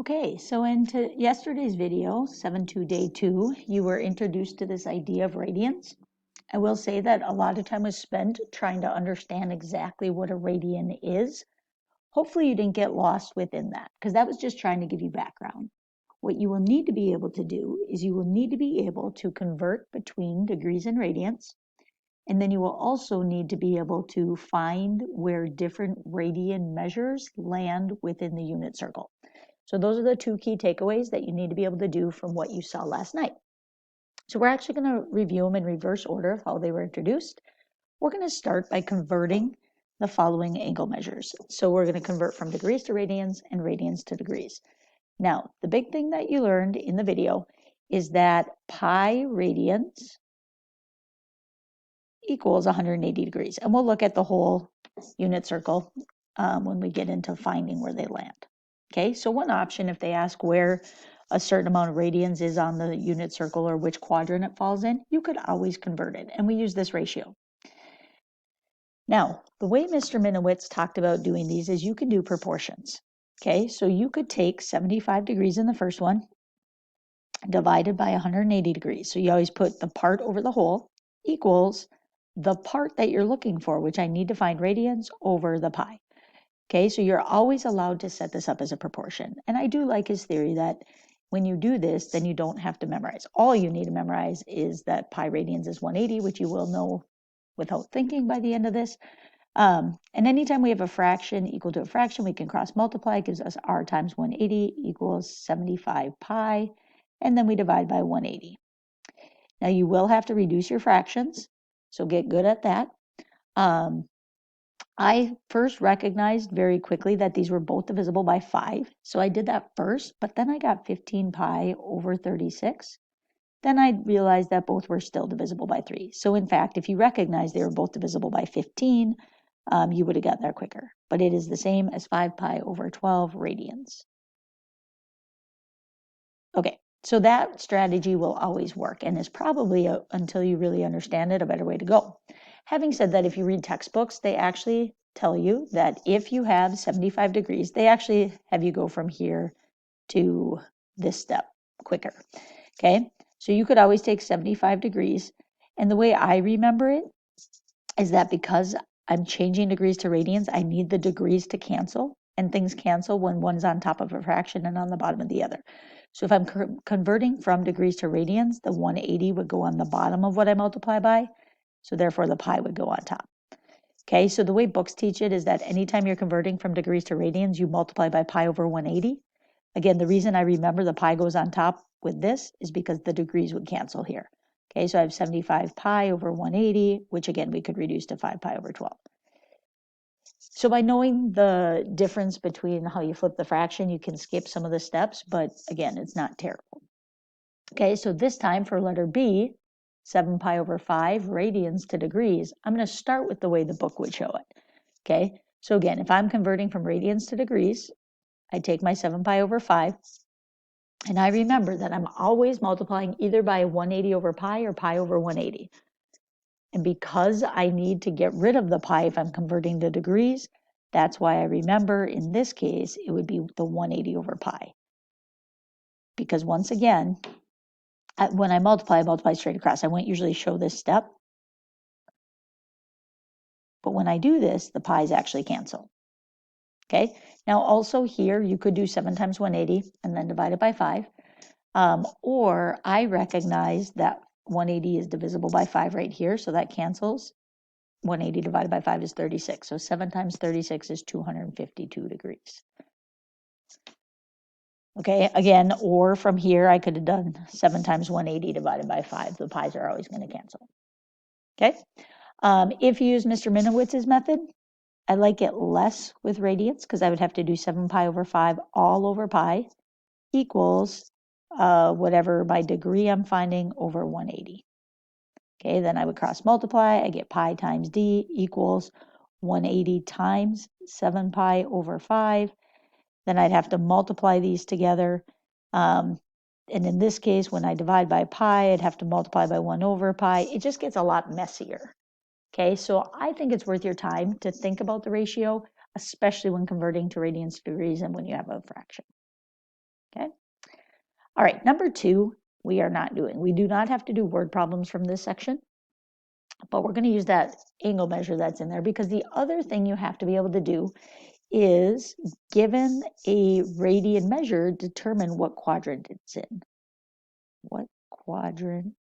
Okay, so into yesterday's video, 7-2 day 2, you were introduced to this idea of radians. I will say that a lot of time was spent trying to understand exactly what a radian is. Hopefully you didn't get lost within that, because that was just trying to give you background. What you will need to be able to do is you will need to be able to convert between degrees and radians, and then you will also need to be able to find where different radian measures land within the unit circle. So those are the two key takeaways that you need to be able to do from what you saw last night. So we're actually going to review them in reverse order of how they were introduced. We're going to start by converting the following angle measures. So we're going to convert from degrees to radians and radians to degrees. Now, the big thing that you learned in the video is that pi radians equals 180 degrees. And we'll look at the whole unit circle when we get into finding where they land. Okay, so one option, if they ask where a certain amount of radians is on the unit circle or which quadrant it falls in, you could always convert it. And we use this ratio. Now, the way Mr. Minowitz talked about doing these is you can do proportions. Okay, so you could take 75 degrees in the first one, divided by 180 degrees. So you always put the part over the whole equals the part that you're looking for, which I need to find radians, over the pi. Okay, so you're always allowed to set this up as a proportion. And I do like his theory that when you do this, then you don't have to memorize. All you need to memorize is that pi radians is 180, which you will know without thinking by the end of this. And anytime we have a fraction equal to a fraction, we can cross multiply. It gives us r times 180 equals 75 pi. And then we divide by 180. Now you will have to reduce your fractions, so get good at that. I first recognized very quickly that these were both divisible by 5. So I did that first, but then I got 15 pi over 36. Then I realized that both were still divisible by 3. So in fact, if you recognize they were both divisible by 15, you would have got there quicker. But it is the same as 5 pi over 12 radians. Okay, so that strategy will always work and is probably, until you really understand it, a better way to go. Having said that, if you read textbooks, they actually tell you that if you have 75 degrees, they actually have you go from here to this step quicker. Okay, so you could always take 75 degrees. And the way I remember it is that because I'm changing degrees to radians, I need the degrees to cancel, and things cancel when one's on top of a fraction and on the bottom of the other. So if I'm converting from degrees to radians, the 180 would go on the bottom of what I multiply by, so therefore the pi would go on top. Okay, so the way books teach it is that anytime you're converting from degrees to radians, you multiply by pi over 180. Again, the reason I remember the pi goes on top with this is because the degrees would cancel here. Okay, so I have 75 pi over 180, which again, we could reduce to 5 pi over 12. So by knowing the difference between how you flip the fraction, you can skip some of the steps, but again, it's not terrible. Okay, so this time for letter B, 7 pi over 5 radians to degrees, I'm going to start with the way the book would show it. Okay, so again, if I'm converting from radians to degrees, I take my 7 pi over 5, and I remember that I'm always multiplying either by 180 over pi or pi over 180. And because I need to get rid of the pi if I'm converting to degrees, that's why I remember in this case, it would be the 180 over pi. Because once again, when I multiply straight across. I won't usually show this step. But when I do this, the pi's actually cancel. Okay, now also here, you could do 7 times 180 and then divide it by 5. Or I recognize that 180 is divisible by 5 right here, so that cancels. 180 divided by 5 is 36. So 7 times 36 is 252 degrees. Okay, again, or from here, I could have done 7 times 180 divided by 5. The pi's are always going to cancel. Okay, if you use Mr. Minowitz's method, I like it less with radians because I would have to do 7 pi over 5 all over pi equals whatever my degree I'm finding over 180. Okay, then I would cross multiply. I get pi times d equals 180 times 7 pi over 5. Then I'd have to multiply these together. And in this case, when I divide by pi, I'd have to multiply by 1 over pi. It just gets a lot messier. Okay, so I think it's worth your time to think about the ratio, especially when converting to radians to degrees and when you have a fraction. All right, number 2, we are not doing. We do not have to do word problems from this section, but we're going to use that angle measure that's in there, because the other thing you have to be able to do is, given a radian measure, determine what quadrant it's in. What quadrant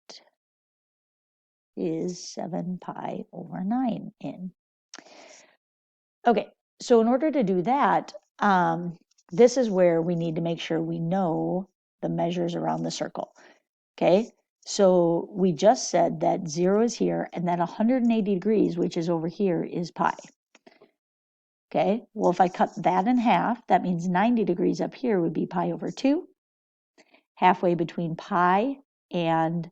is 7 pi over 9 in? Okay, so in order to do that, this is where we need to make sure we know the measures around the circle. Okay, so we just said that 0 is here, and that 180 degrees, which is over here, is pi. Okay, well, if I cut that in half, that means 90 degrees up here would be pi over 2. Halfway between pi and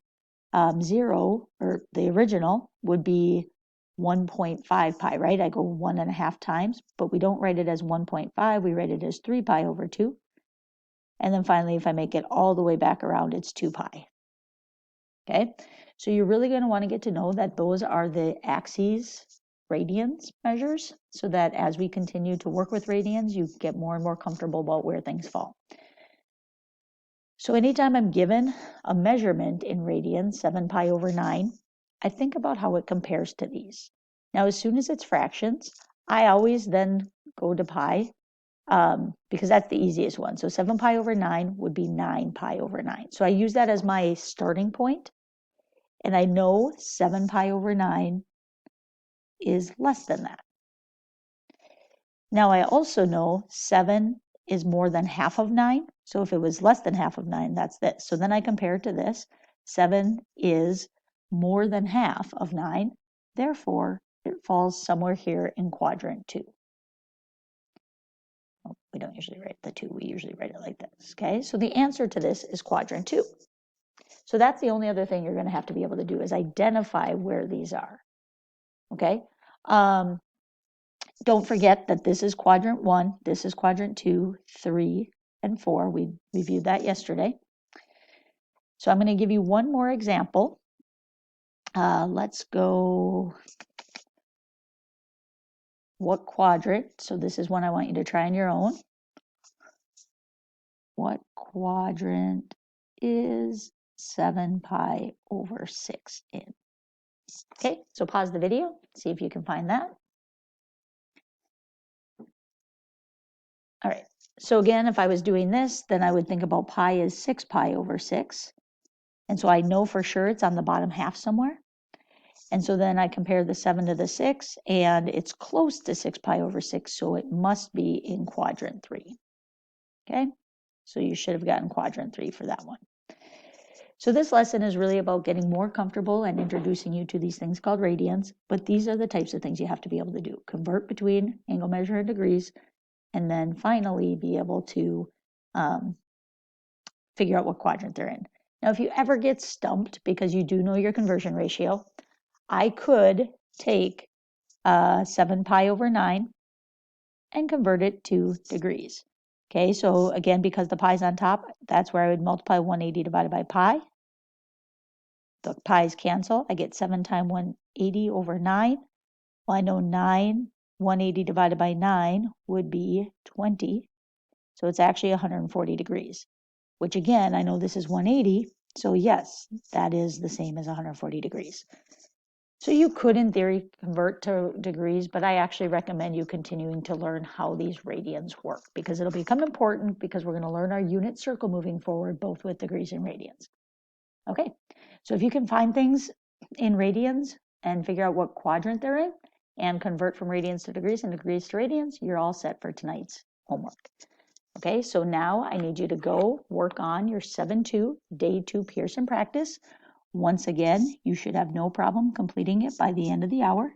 0, or the original, would be 1.5 pi, right? I go 1.5 times, but we don't write it as 1.5, we write it as 3 pi over 2. And then finally, if I make it all the way back around, it's 2 pi. Okay, so you're really going to want to get to know that those are the axes radians measures, so that as we continue to work with radians, you get more and more comfortable about where things fall. So anytime I'm given a measurement in radians, 7 pi over 9, I think about how it compares to these. Now, as soon as it's fractions, I always then go to pi, because that's the easiest one. So 7 pi over 9 would be 9 pi over 9. So I use that as my starting point, and I know 7 pi over 9 is less than that. Now I also know 7 is more than half of 9. So if it was less than half of 9, that's this. So then I compare it to this. 7 is more than half of 9. Therefore, it falls somewhere here in quadrant 2. Oh, we don't usually write the 2. We usually write it like this. Okay, so the answer to this is quadrant 2. So that's the only other thing you're going to have to be able to do, is identify where these are. Okay. Don't forget that this is quadrant 1, this is quadrant 2, 3, and 4. We reviewed that yesterday. So I'm going to give you one more example. Let's go, what quadrant? So this is one I want you to try on your own. What quadrant is 7 pi over 6 in? Okay, so pause the video, see if you can find that. All right, so again, if I was doing this, then I would think about pi as 6 pi over 6. And so I know for sure it's on the bottom half somewhere. And so then I compare the 7 to the 6, and it's close to 6 pi over 6, so it must be in quadrant 3. Okay, so you should have gotten quadrant 3 for that one. So this lesson is really about getting more comfortable and introducing you to these things called radians, but these are the types of things you have to be able to do. Convert between angle measure and degrees, and then finally be able to figure out what quadrant they're in. Now, if you ever get stumped because you do know your conversion ratio, I could take 7 pi over 9 and convert it to degrees. Okay, so again, because the pi's on top, that's where I would multiply 180 divided by pi. The pi's cancel. I get 7 times 180 over 9. Well, I know 180 divided by 9 would be 20. So it's actually 140 degrees, which again, I know this is 180. So yes, that is the same as 140 degrees. So you could, in theory, convert to degrees, but I actually recommend you continuing to learn how these radians work, because it'll become important, because we're going to learn our unit circle moving forward, both with degrees and radians. Okay, so if you can find things in radians and figure out what quadrant they're in and convert from radians to degrees and degrees to radians, you're all set for tonight's homework. Okay, so now I need you to go work on your 7-2 day 2 Pearson practice. Once again, you should have no problem completing it by the end of the hour.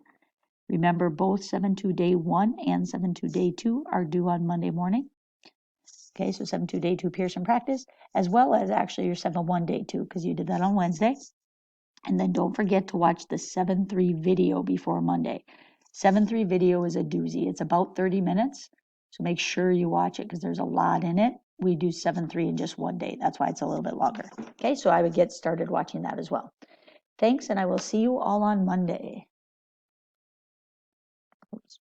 Remember, both 7-2 day 1 and 7-2 day 2 are due on Monday morning. Okay, so 7-2 day 2 Pearson practice, as well as actually your 7-1 day 2, because you did that on Wednesday. And then don't forget to watch the 7-3 video before Monday. 7-3 video is a doozy. It's about 30 minutes, so make sure you watch it, because there's a lot in it. We do 7-3 in just one day. That's why it's a little bit longer. Okay, so I would get started watching that as well. Thanks, and I will see you all on Monday. Oops.